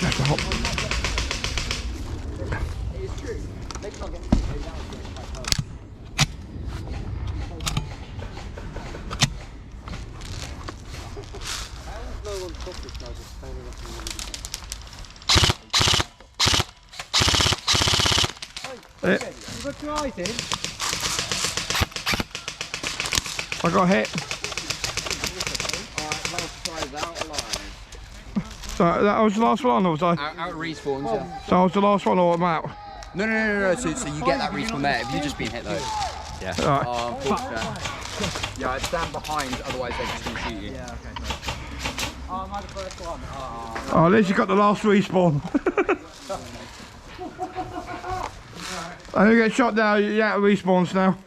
That's the hop. It's true. They can't get You got your eyes in? I got hit. Alright, last try's out alive. So that was the last one, or was I? Out respawns, yeah. So I was the last one, or I'm out? No. So you get that respawn there. If you've just been hit though. Yeah. Right. Unfortunate. Yeah, I'd stand behind, otherwise they're just going to shoot you. Yeah, okay. Oh, am I the first one? Oh, at least you got the last respawn. And you get shot now, you're out of respawns now.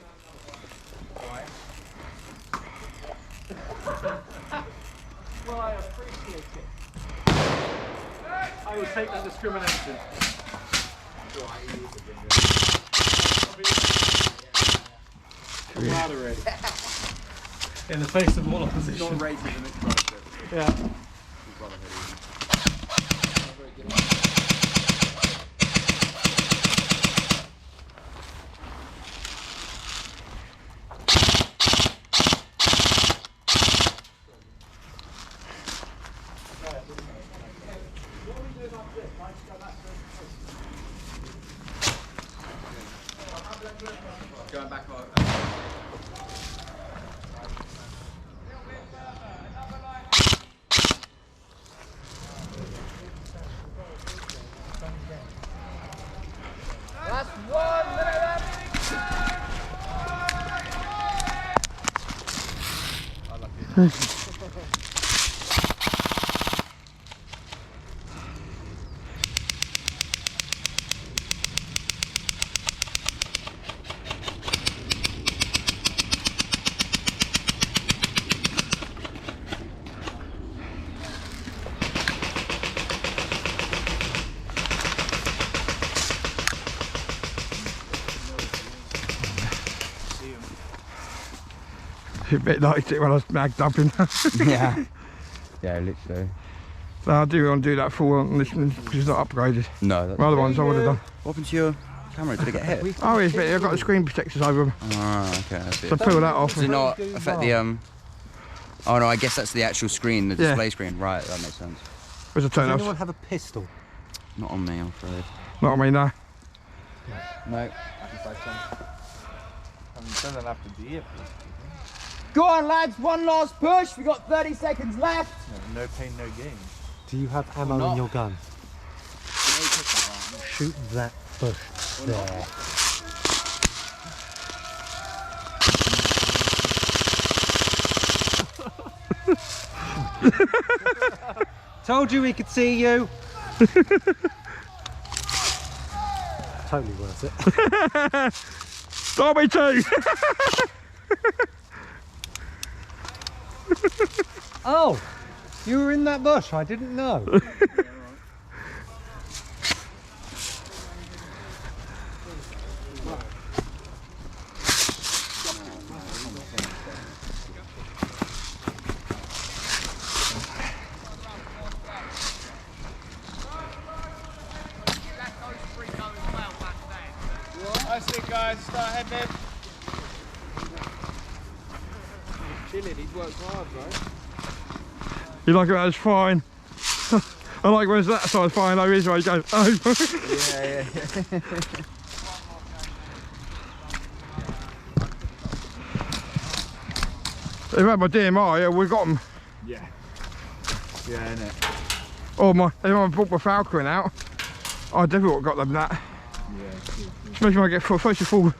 Well, I appreciate it. I will take that discrimination. Camaraderie. In the face of all opposition. Not racism, it's brotherhood. Yeah. Going back on. That's one minute. A bit like it when I was magged up in. Yeah. Yeah, literally. So I do want to do that full on this one because it's not upgraded. No. That's My other ones I would have done. What happened to your camera? Did it get hit? Oh, it's but I've got the screen protectors over them. Ah, okay. I see. So peel that off. Does it not affect the Oh no, I guess that's the actual screen, the display screen. Right, that makes sense. Where's the turn Does off? anyone have a pistol? Not on me, I'm afraid. Not on me, no. No. Doesn't have to be it. Go on, lads, one last push. We got 30 seconds left. No pain, no gain. Do you have ammo in your gun? Shoot that bush there. Told you we could see you. Totally worth it. Oh, me too! Oh, you were in that bush. I didn't know. That's it, guys. Start heading in. Chilling, he's worked hard, right? You like it when it's fine. I like when it's that side fine, though, is where you go, oh. Yeah. They've had my DMI, yeah, we've got them. Yeah. Yeah, innit? Oh, if I brought my Falcon out, I definitely would have got them that. Yeah. Especially when I get full